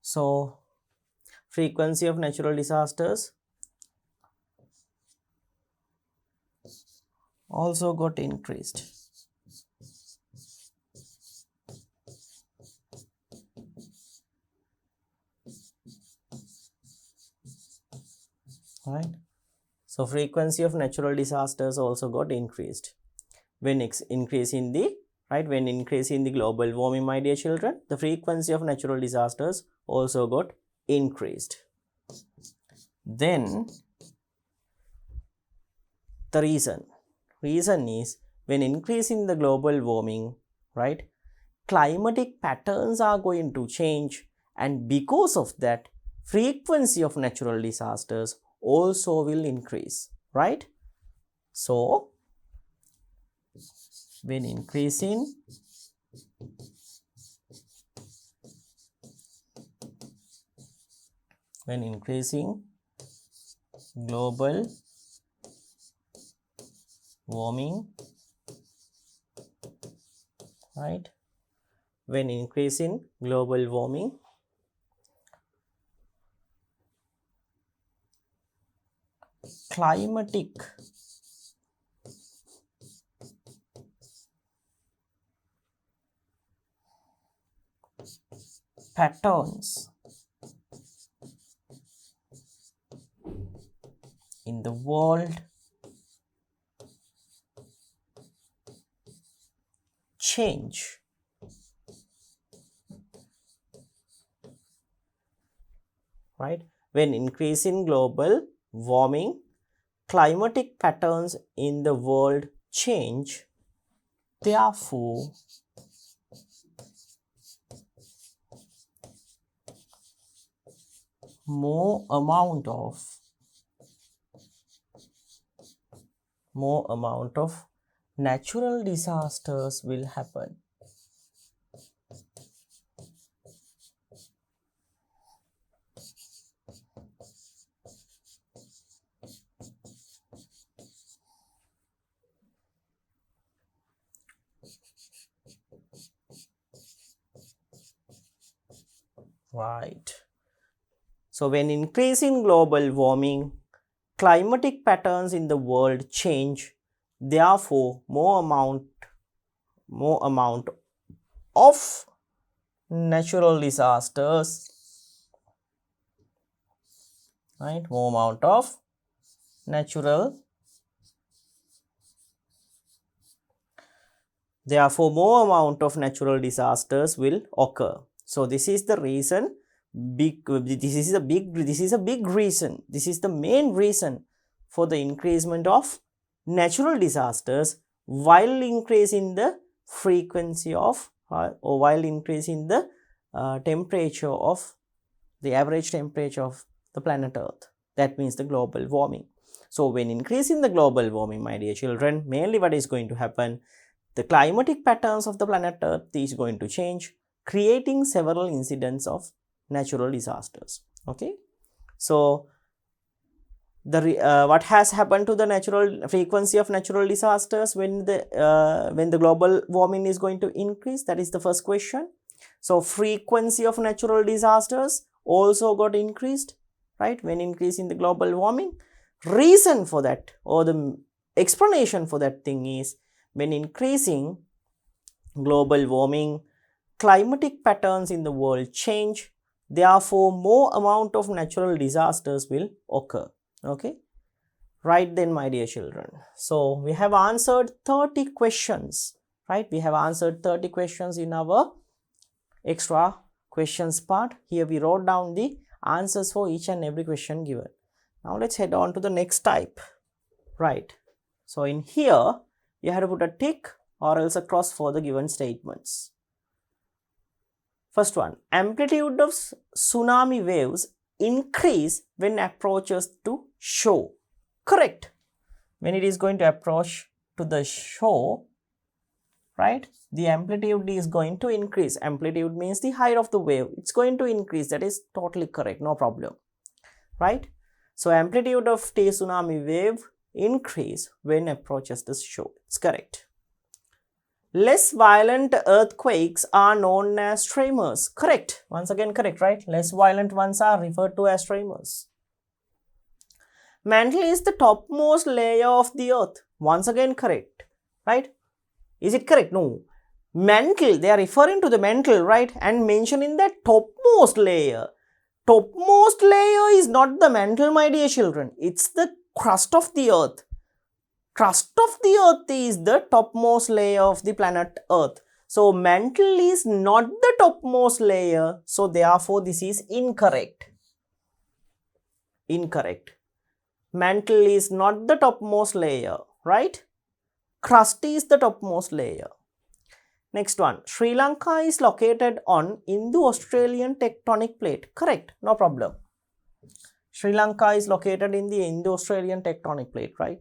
so frequency of natural disasters also got increased. Right. So frequency of natural disasters also got increased when increasing the, right, when increasing the global warming, my dear children, the frequency of natural disasters also got increased. Then the reason is, when increasing the global warming, right, climatic patterns are going to change, and because of that, frequency of natural disasters also will increase, right? So when increasing when increasing global warming, right? When increasing global warming, climatic patterns in the world change. Right? When increasing global warming, climatic patterns in the world change. Therefore, more amount of natural disasters will happen. Right. So when increasing global warming, climatic patterns in the world change. Therefore, more amount of natural disasters, right? More amount of natural. Therefore, more amount of natural disasters will occur. So this is the reason. This is a big reason. This is the main reason for the increasement of natural disasters while increasing the frequency of or while increasing the temperature of the average temperature of the planet Earth. That means the global warming. So when increasing the global warming, my dear children, mainly what is going to happen? The climatic patterns of the planet Earth is going to change, creating several incidents of natural disasters. Okay, so what has happened to the natural frequency of natural disasters when the global warming is going to increase? That is the first question. So frequency of natural disasters also got increased, right, when increasing the global warming. Reason for that, or the explanation for that thing, is when increasing global warming, climatic patterns in the world change. Therefore, more amount of natural disasters will occur. Okay, right then, my dear children. So we have answered 30 questions, right? We have answered 30 questions in our extra questions part. Here we wrote down the answers for each and every question given. Now let's head on to the next type, right? So in here, you have to put a tick or else a cross for the given statements. First one, amplitude of tsunami waves increase when approaches to shore. Correct. When it is going to approach to the shore, right, the amplitude is going to increase. Amplitude means the height of the wave. It's going to increase. That is totally correct. No problem. Right. So amplitude of tsunami wave increase when approaches the shore. It's correct. Less violent earthquakes are known as tremors. Correct. Once again, correct, right? Less violent ones are referred to as tremors. Mantle is the topmost layer of the earth. Once again, correct, right? Is it correct? No. Mantle, they are referring to the mantle, right? And mentioning the topmost layer. Topmost layer is not the mantle, my dear children. It's the crust of the earth. Crust of the earth is the topmost layer of the planet Earth. So mantle is not the topmost layer. So therefore this is incorrect. Incorrect. Mantle is not the topmost layer, right? Crust is the topmost layer. Next one, Sri Lanka is located on Indo-Australian tectonic plate. Correct, no problem. Sri Lanka is located in the Indo-Australian tectonic plate, right?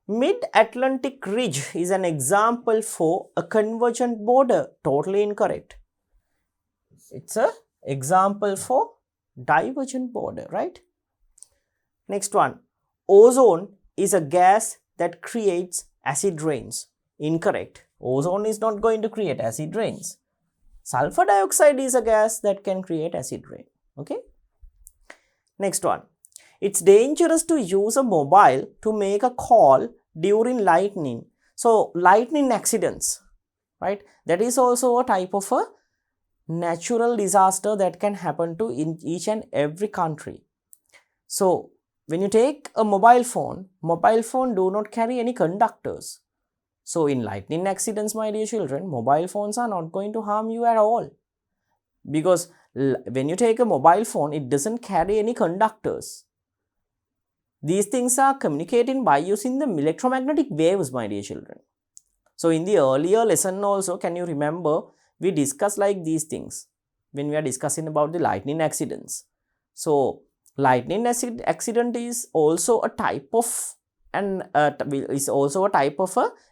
Mid-Atlantic ridge is an example for a convergent border. Totally incorrect. It's an example for Divergent border, right? Next one, ozone is a gas that creates acid rains. Incorrect. Ozone is not going to create acid rains. Sulfur dioxide is a gas that can create acid rain. Okay. Next one, it's dangerous to use a mobile to make a call during lightning. So lightning accidents, right? That is also a type of a natural disaster that can happen to in each and every country. So when you take a mobile phone do not carry any conductors. So in lightning accidents, my dear children, mobile phones are not going to harm you at all, because when you take a mobile phone, it doesn't carry any conductors. These things are communicating by using the electromagnetic waves, my dear children. So in the earlier lesson also, can you remember, we discussed like these things when we are discussing about the lightning accidents. So lightning accident is also a type of a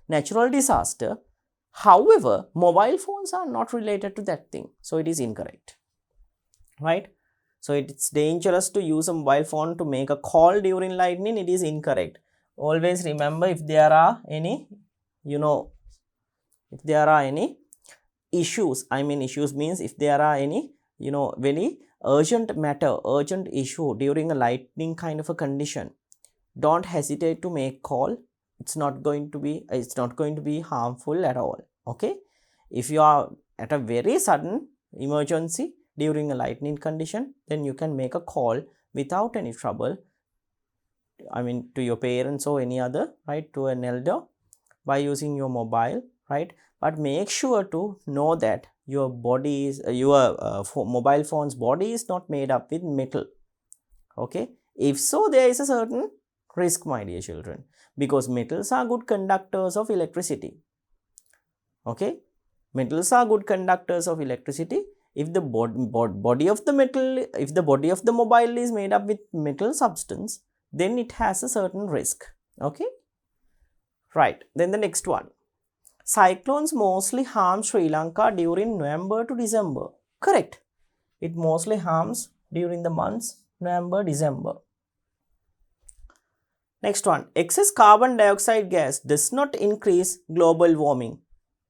natural disaster. However, mobile phones are not related to that thing, so it is incorrect, right? So it's dangerous to use a mobile phone to make a call during lightning. It is incorrect. Always remember, if there are any, if there are any issues, issues means if there are any, very urgent issue during a lightning kind of a condition, don't hesitate to make call. It's not going to be harmful at all. Okay. If you are at a very sudden emergency during a lightning condition, then you can make a call without any trouble, to your parents or any other, right, to an elder, by using your mobile, right? But make sure to know that your body is mobile phone's body is not made up with metal. Okay. If so, there is a certain risk, my dear children, because metals are good conductors of electricity. Okay. Metals are good conductors of electricity. If the body of the mobile is made up with metal substance, then it has a certain risk. Okay. Right. Then the next one. Cyclones mostly harm Sri Lanka during November to December. Correct. It mostly harms during the months November, December. Next one. Excess carbon dioxide gas does not increase global warming.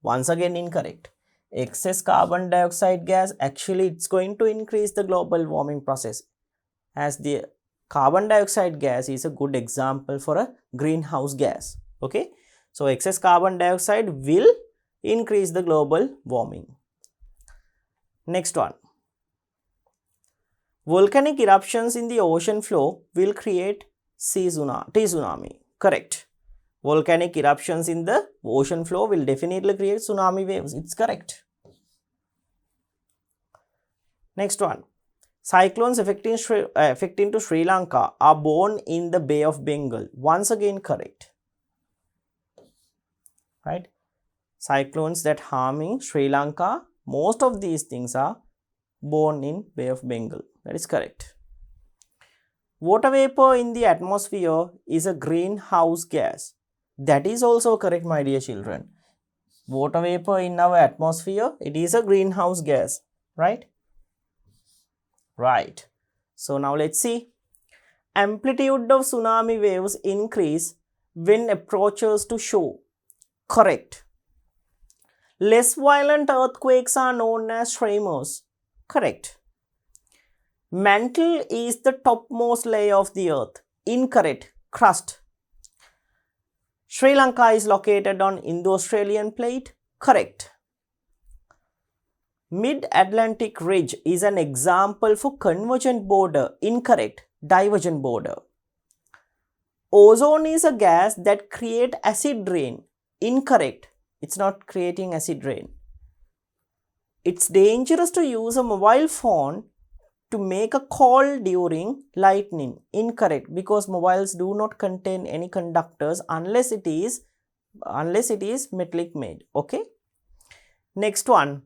Once again, incorrect. Excess carbon dioxide gas, actually it's going to increase the global warming process, as the carbon dioxide gas is a good example for a greenhouse gas. Okay. So excess carbon dioxide will increase the global warming. Next one. Volcanic eruptions in the ocean floor will create tsunami. Correct. Volcanic eruptions in the ocean floor will definitely create tsunami waves. It's correct. Next one. Cyclones affecting to Sri Lanka are born in the Bay of Bengal. Once again, correct. Right? Cyclones that harming Sri Lanka, most of these things are born in Bay of Bengal. That is correct. Water vapor in the atmosphere is a greenhouse gas. That is also correct, my dear children. Water vapor in our atmosphere, it is a greenhouse gas, right? Right. So now let's see. Amplitude of tsunami waves increase when approaches to shore. Correct. Less violent earthquakes are known as tremors. Correct. Mantle is the topmost layer of the earth. Incorrect. Crust. Sri Lanka is located on Indo-Australian plate. Correct. Mid-Atlantic ridge is an example for convergent border. Incorrect. Divergent border. Ozone is a gas that creates acid rain. Incorrect. It's not creating acid rain. It's dangerous to use a mobile phone to make a call during lightning. Incorrect, because mobiles do not contain any conductors unless it is metallic made. Okay. Next one.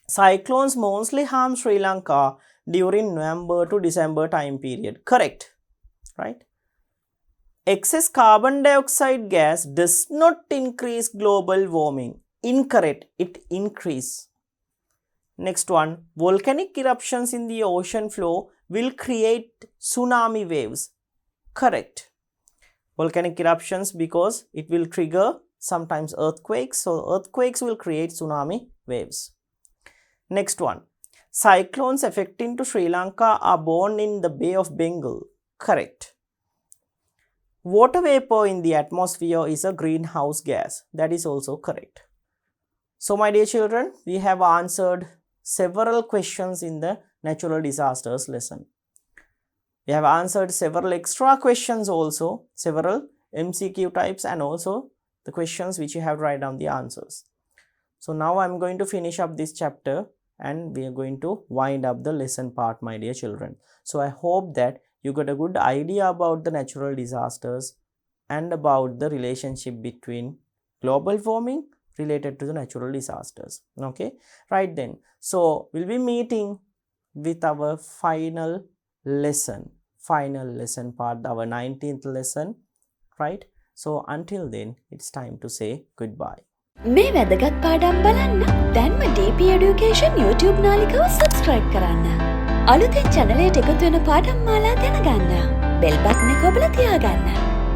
Cyclones mostly harm Sri Lanka during November to December time period. Correct. Right. Excess carbon dioxide gas does not increase global warming. Incorrect. It increases. Next one, volcanic eruptions in the ocean floor will create tsunami waves. Correct. Volcanic eruptions because it will trigger sometimes earthquakes. So earthquakes will create tsunami waves. Next one, cyclones affecting to Sri Lanka are born in the Bay of Bengal. Correct. Water vapor in the atmosphere is a greenhouse gas. That is also correct. So my dear children, we have answered several questions in the natural disasters lesson. We have answered several extra questions also, several MCQ types, and also the questions which you have to write down the answers. So now I am going to finish up this chapter and we are going to wind up the lesson part, my dear children. So I hope that you got a good idea about the natural disasters and about the relationship between global warming related to the natural disasters. Okay, right then. So we'll be meeting with our final lesson part, our 19th lesson, right? So until then, it's time to say goodbye. මේ වැදගත් පාඩම් බලන්න දැන්ම DP Education YouTube නාලිකාව subscribe කරන්න. අලුතෙන් channel එකට එකතු වෙන පාඩම් මාලා දැනගන්න. bell button එක ඔබලා තියාගන්න.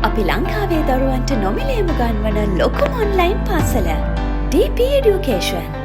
අපි ලංකාවේ දරුවන්ට නොමිලේම ගන්වන ලොකුම online පාසල DP Education.